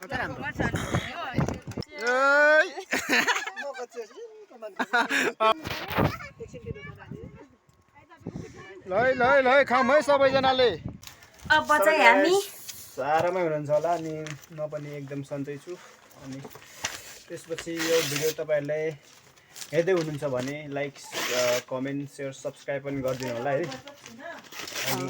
ल खाऊँ है सबैजनाले। अब चाहिँ हामी आरामै हुनुहुन्छ होला अनि म पनि एकदम सन्चै छु। अनि त्यसपछि यो भिडियो तपाईँहरूले हेर्दै हुनुहुन्छ भने लाइक कमेन्ट सेयर सब्सक्राइब पनि गरिदिनु होला है। अनि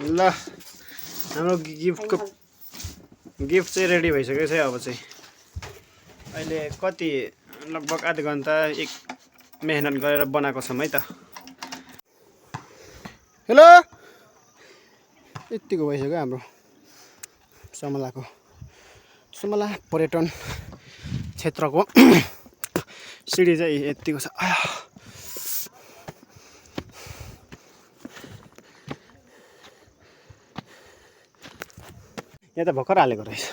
ल हाम्रो गिफ्ट चाहिँ रेडी भइसकेको छ। अब चाहिँ अहिले कति लगभग आधा घन्टा मेहनत गरेर बनाएको छौँ है त। हेलो यतिको भइसक्यो हाम्रो समला पर्यटन क्षेत्रको सिडी चाहिँ यतिको छ। यहाँ त भर्खर हालेको रहेछ,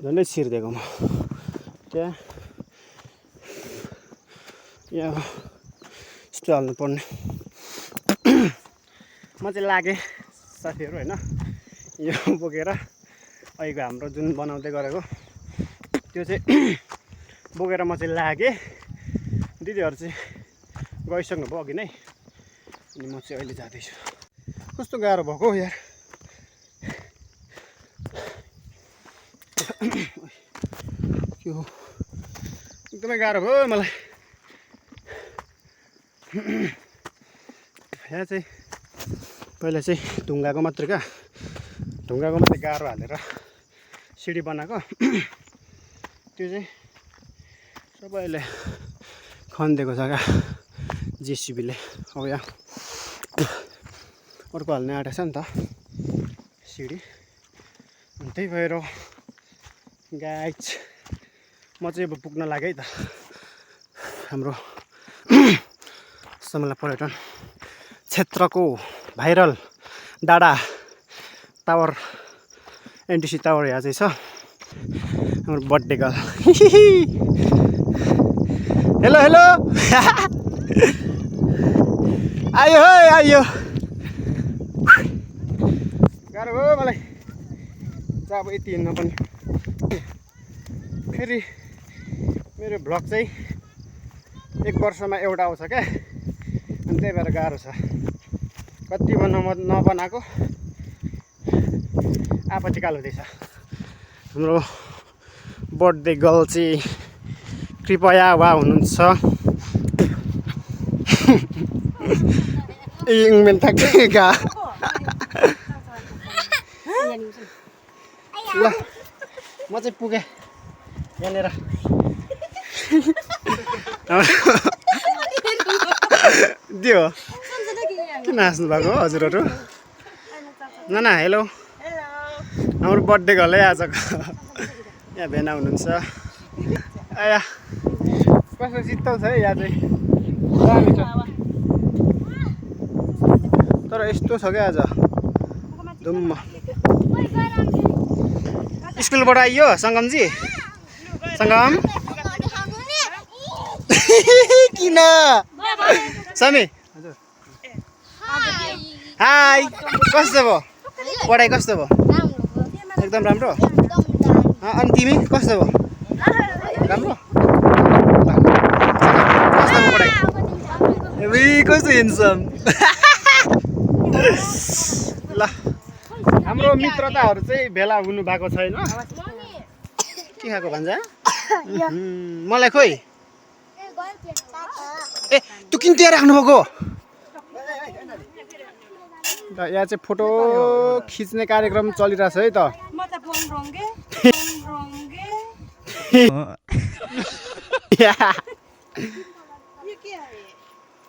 झन्डै छिर्दिएको म त्यहाँ यहाँ यस्तो हाल्नु पर्ने। म चाहिँ लागेँ साथीहरू होइन, यो बोकेर अहिलेको हाम्रो जुन बनाउँदै गरेको त्यो चाहिँ बोकेर म चाहिँ लागेँ। दिदीहरू चाहिँ गइसक्नु भयो अघि नै, अनि म चाहिँ अहिले जाँदैछु। कस्तो गाह्रो भएको हो यार, के हो एकदमै गाह्रो भयो मलाई। यहाँ चाहिँ पहिला चाहिँ ढुङ्गाको मात्रै गाह्रो हालेर सिडी बनाएको, त्यो चाहिँ सबैले खनिदिएको जग्गा जेसिबीले अब यहाँ अर्को हाल्ने आँटेको छ नि त सिडी। अनि त्यही भएर गाइज म चाहिँ अब पुग्न लाग्यो है त हाम्रो समला पर्यटन क्षेत्रको भाइरल डाँडा टावर एनटिसी टावर यहाँ चाहिँ छ हाम्रो बर्थडे गर्ल हेलो हेलो आयो है आयो गाह्रो भयो मलाई चाहिँ अब यति हिँड्न पनि फेरि मेरो भ्लग चाहिँ 1 वर्षमा एउटा आउँछ क्या अनि त्यही भएर गाह्रो छ कति नबनाएको आपत्तिकाल हुँदैछ हाम्रो बर्थडे गर्ल चाहिँ कृपया वा हुनुहुन्छ मेन थाक्का ल म चाहिँ पुगेँ यहाँनिर दियो किन हाँस्नु भएको हजुरहरू नाना हेलो हाम्रो बर्थडे गर्लै आजको यहाँ भेना हुनुहुन्छ आया कस्तो शीतल छ है यहाँ चाहिँ दामी छ तर यस्तो छ क्या आज धुम्म स्कुलबाट आइयो सङ्गमजी सङ्गम किन समी हजुर हाई कस्तो भयो पढाइ कस्तो भयो एकदम राम्रो अनि तिमी कस्तो भयो राम्रो कस्तो भयो पढाइ कस्तो हेन्सम ल हाम्रो मित्रताहरू चाहिँ भेला हुनु भएको छैन के खाएको भन्छ मलाई खोइ ए तँ किन त्यहाँ राख्नुभएको यहाँ चाहिँ फोटो खिच्ने कार्यक्रम चलिरहेछ है त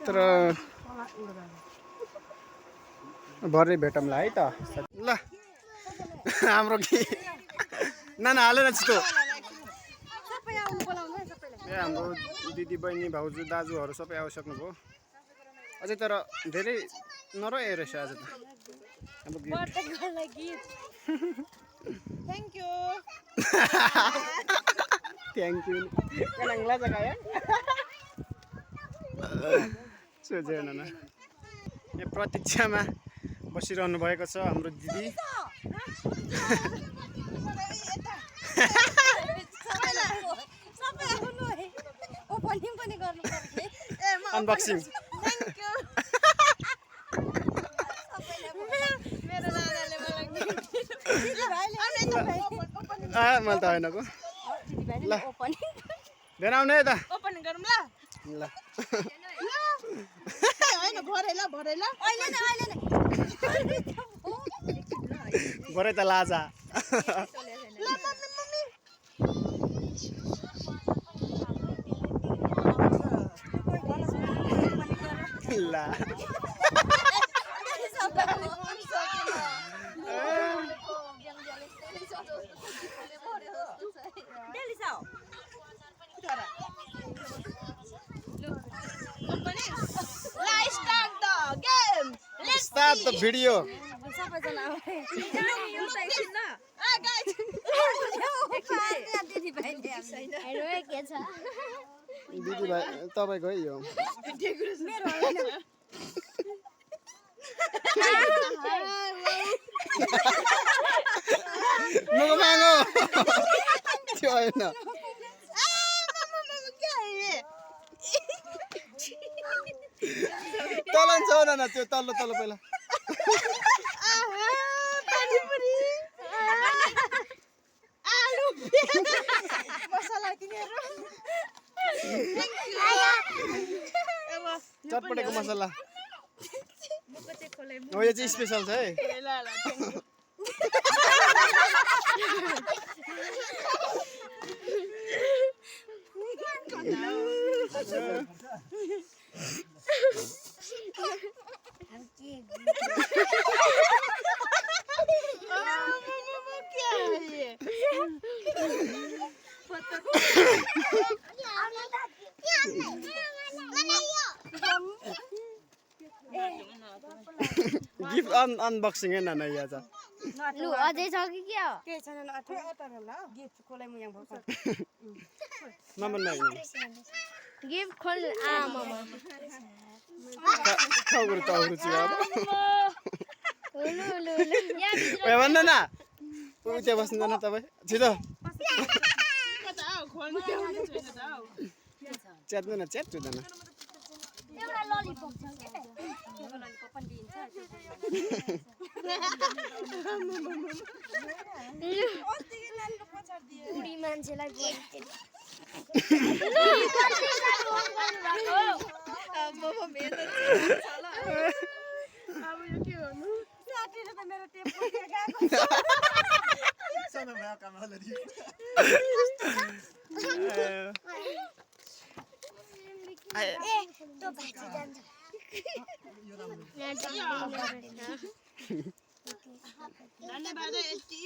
तर भरे भेटौँला है त ल हाम्रो के नाना हालेन छिटो ए हाम्रो दिदी बहिनी भाउजू दाजुहरू सबै आइसक्नुभयो अझै तर धेरै नरह्यो रहेछ आज त अब थ्याङ्क यू कनाङ्ला जग्गा है सोझ्यो नाना यहाँ प्रतीक्षामा बसिरहनु भएको छ हाम्रो दिदी अनबक्सिङ मैले त होइन ल भेना आउने है त ल भरे त लाजा ला Start the video. दिदी भाइ तपाईको है यो मागो त्यो होइन तलन छ न त्यो तल्लो तल्लो पहिला चटपटेको मसला हो यो चाहिँ स्पेशल छ है अनबक्सिङ है नाना यहाँ छ लु अझै छ कि के हो के छैन गिफ्ट खोलाइ म यहाँ भर्खर मामन भाइ गिफ्ट खोल मामा खाउरो चाउरो छु अब लु लु लु यहाँ भित्र ओए भन्न न उता बस्दैन तपाईँ छिटो च्यात्नु न च्यात हुँदैन एउटा ललिपप छ के ललिपप पनि दिन्छ बुढी मान्छेलाई धन्यवाद यति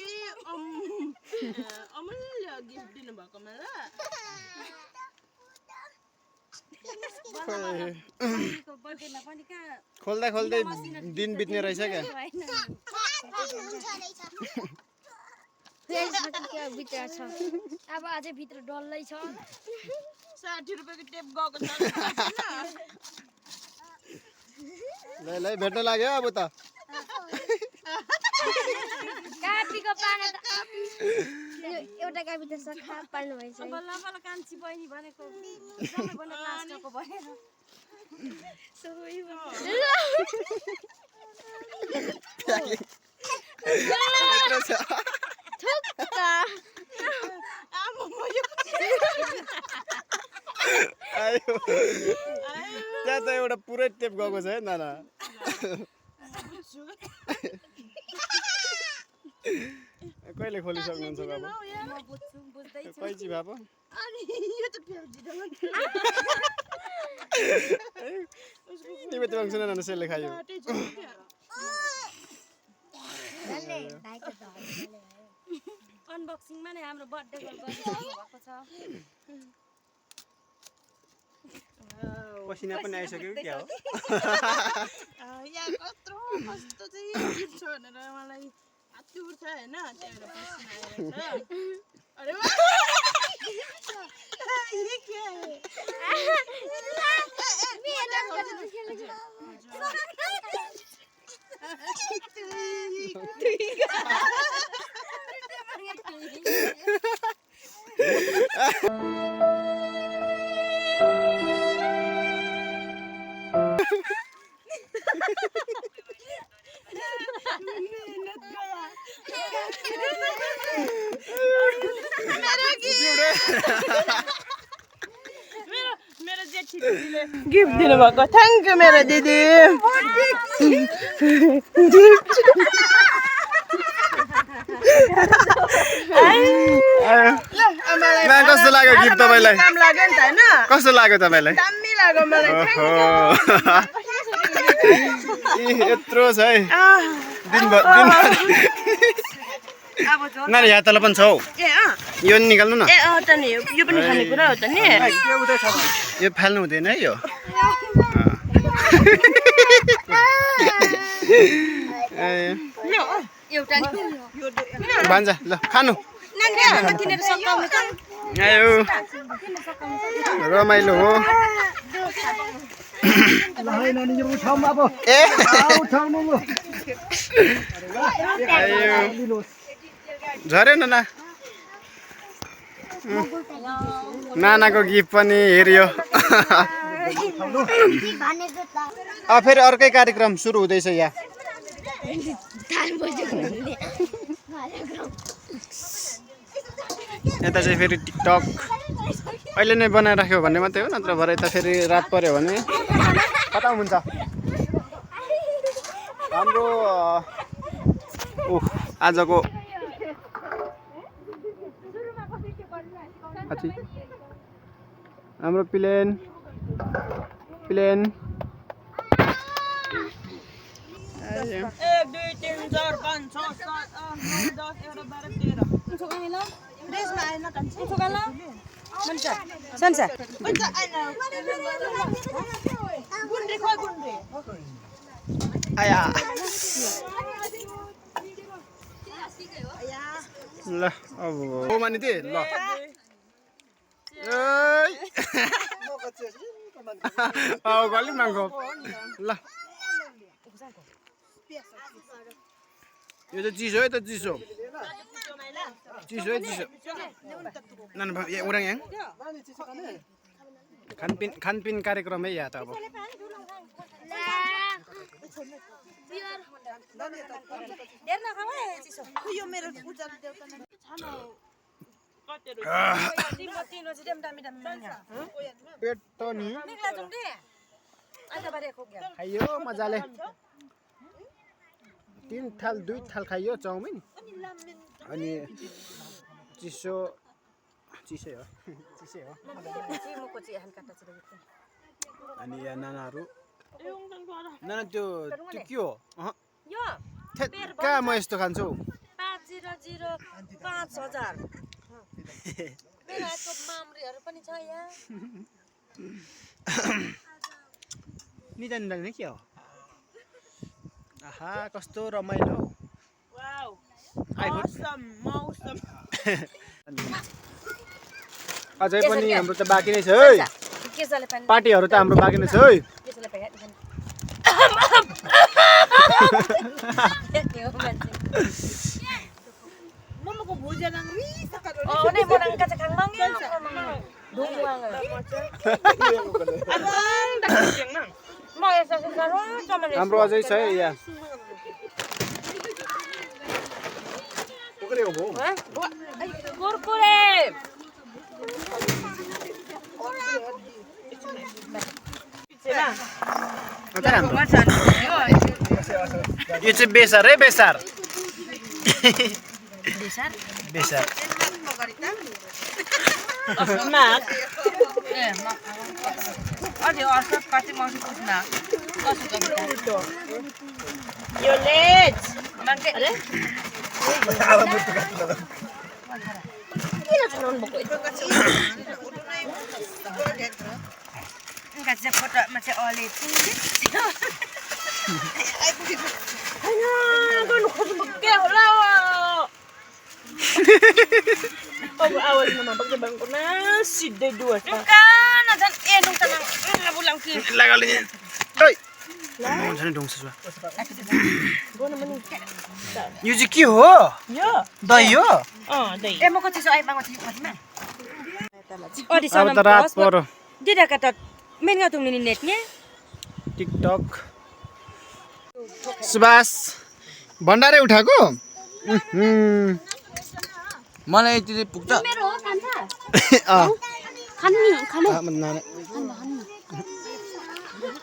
अमूल्य गिफ्ट दिनुभएको मलाई बर्थडेमा पनि कहाँ खोल्दा खोल्दै दिन बित्ने रहेछ क्या भित्र छ अब अझै भित्र डल्लै छ 60 रुपैयाँको टेप गएको छ ल भेट्न लाग्यो अब त कापीको पाना त एउटा कापी त सखा पाल्नु भएछ बल्ल बल्ल कान्छी बहिनी भनेको सबैभन्दा लास्टको भनेर त्यहाँ त एउटा पुरै टेप गएको छ है नाना कहिले खोलिसक्नुहुन्छ बाबु म बुझ्छु बुझ्दैछु कैची बाबु अनि यो त फ्याउजिदैन तिमी त भन्छ नाना सेलले खायो अनबक्सिङमा नै हाम्रो बर्थडे गरिसक्नु भएको छ पसिना पनि आइसक्यो क्या हो यहाँ कत्रो कस्तो चाहिँ गिफ्ट छ भनेर मलाई हात्ती उठ्छ होइन त्यहाँबाट पसिना आइरहेछ अरे वाह! ये क्या है मेरो जेठी दिदीले गिफ्ट दिनुभएको थ्याङ्क यू मेरो दिदी कस्तो लाग्यो गिफ्ट तपाईँलाई काम लाग्यो नि त होइन कस्तो लाग्यो तपाईँलाई दामी लाग्यो मलाई यत्रो छ है दिनभर नानी यहाँ तल पनि छ हौ यो नि निकाल्नु न ए त नि यो पनि खानेकुरा हो त नि यो फाल्नु हुँदैन है यो एउटा भान्जा ल खानु किनेर सकाउनु त आयो रमाइलो हो ए आयो झरेन ना नानाको गिफ्ट पनि हेऱ्यो अब फेरि अर्कै कार्यक्रम सुरु हुँदैछ यहाँ यता चाहिँ फेरि टिकटक अहिले नै बनाइराख्यो भन्ने मात्रै हो नत्र भरे त फेरि रात पर्यो भने खतम हुन्छ हाम्रो आजको हाम्रो प्लेन 1 2 3 4 5 6 7 8 9 10 11 12 13 देशमा आएन कान्छी सन्सा गुन्ड्री खोइ गुन्ड्री आया ल अब हो मानि दे ल गली मागो ल यो त चिसो है त चिसो चिसो है चिसो नाना उराङ यहाँ खानपिन कार्यक्रम है यहाँ त अब यो मेरो पूजा देउता पेट त नि खाइयो मजाले 3 थाल 2 थाल खाइयो चाउमिन अनि चिसो चिसै हो अनि यहाँ नानाहरू नाना त्यो के हो कहाँ म यस्तो खान्छु 5,005,000 बेलायतको माम्रीहरू पनि छ यहाँ निदान नि के हो आहा कस्तो रमाइलो वाउ आइफोन मौसम अझै पनि हाम्रो त बाँकी नै छ है पार्टीहरू त हाम्रो बाँकी नै छ है ममको भुजा नङ रि सकरो नै मोडङ काचा खाङ mang दुङवाङ म यसो गरौ चमले हाम्रो अझै छ है यहाँ कुकुरे हो कुरकुरे यो चाहिँ बेसार है बेसार बेसार यो लेज मान्छे अरे किन छन् बको गाजा फोटो मान्छे अले गर्नु खोज्नु के होला अब आवाजमा बग्दै बङ्को न सिधै डुवर कान झन् ए नुक्ता न बुलाउ के लगाले ओइ हुन्छ नि ढुङ्छ सुवा यो चाहिँ के हो यो दही हो दही ए म कति छ आइ बाङमा थियो कतिमा अब त रात परो दिदाका त मेनगा तुमनि नेट ने टिकटक सुबास भण्डारै उठाएको मलाई यति चाहिँ पुग्छ मेरो हो खान्छ अँ खानु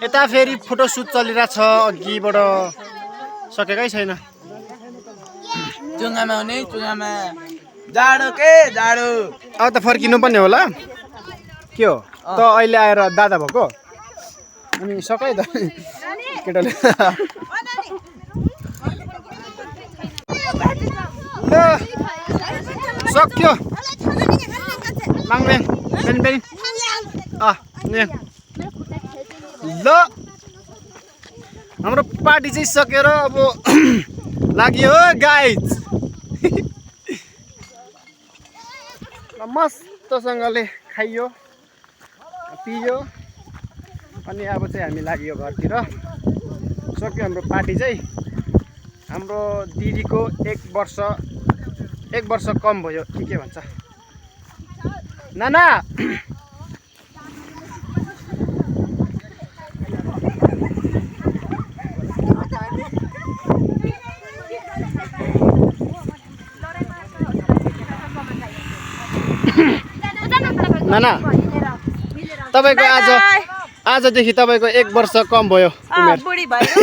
यता फेरि फोटो सुट चलिरहेछ अघिबाट सकेकै छैन चुङ्गामा हुने चुङ्गामा जाडो के जाडो अब त फर्किनु पनि होला के हो त अहिले आएर दादा भएको अनि सकै त केटाले ल सक्यो माग्ने बेनी ल हाम्रो पार्टी चाहिँ सकेर अब लाग्यो गाइज मस्तसँगले खाइयो पियो अनि अब चाहिँ हामी लाग्यो घरतिर सक्यो हाम्रो पार्टी चाहिँ हाम्रो दिदीको 1 वर्ष कम भयो के भन्छ नाना नाना तपाईको आजदेखि तपाईको 1 वर्ष कम भयो उमेर बुढी भयो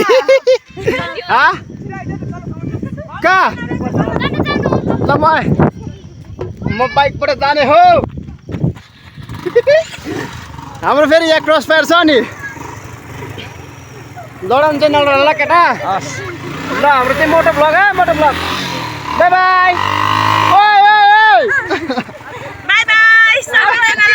कहाँ ल म बाइकबाट जाने हो हाम्रो फेरि यहाँ क्रस फायर छ नि लडाउनु चाहिँ नलडाउनु केटा ल हाम्रो चाहिँ मोटो ब्लग मोटो ब्लग बाई बाई ओइ बाई बाई सबैजना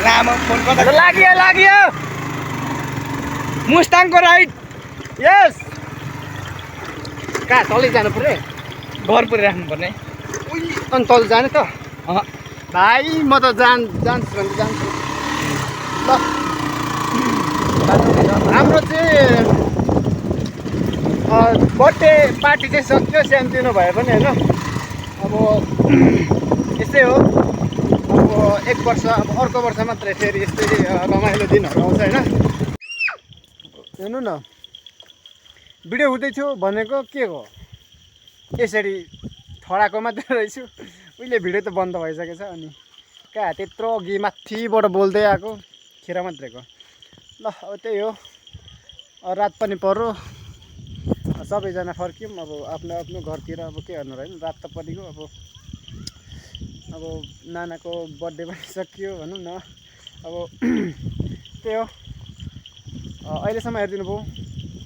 लामो फोन कता लाग्यो मुस्ताङको राइड यस कहाँ तलै जानु पर्यो घर पुऱ्याइराख्नु पर्ने अनि तल जाने त अँ भाइ म त जान्छु भने जान्छु ल हाम्रो चाहिँ बर्थडे पार्टी चाहिँ सक्यो सानोतिनो भए पनि होइन अब यस्तै हो अब एक वर्ष अब अर्को वर्ष मात्रै फेरि यस्तै रमाइलो दिनहरू आउँछ होइन हेर्नु न भिडियो हुँदैछु भनेको के हो यसरी ठडाको मात्रै रहेछु उहिले भिडियो त बन्द भइसकेछ अनि कहाँ त्यत्रो अघि माथिबाट बोल्दै आएको खेर मात्रैको ल अब त्यही हो रात पनि पर्यो सबैजना फर्क्यौँ अब आफ्नो आफ्नो घरतिर अब के गर्नु र होइन रात त परेको अब नानाको बर्थडे पनि सकियो भनौँ न अब त्यही हो अहिलेसम्म हेरिदिनु भयो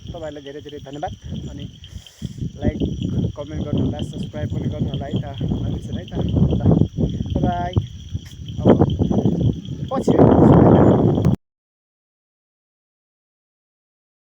तपाईँहरूलाई धेरै धेरै धन्यवाद अनि लाइक कमेन्ट गर्नु होला सब्सक्राइब पनि गर्नु होला है त नबिर्सनु है त ल बाई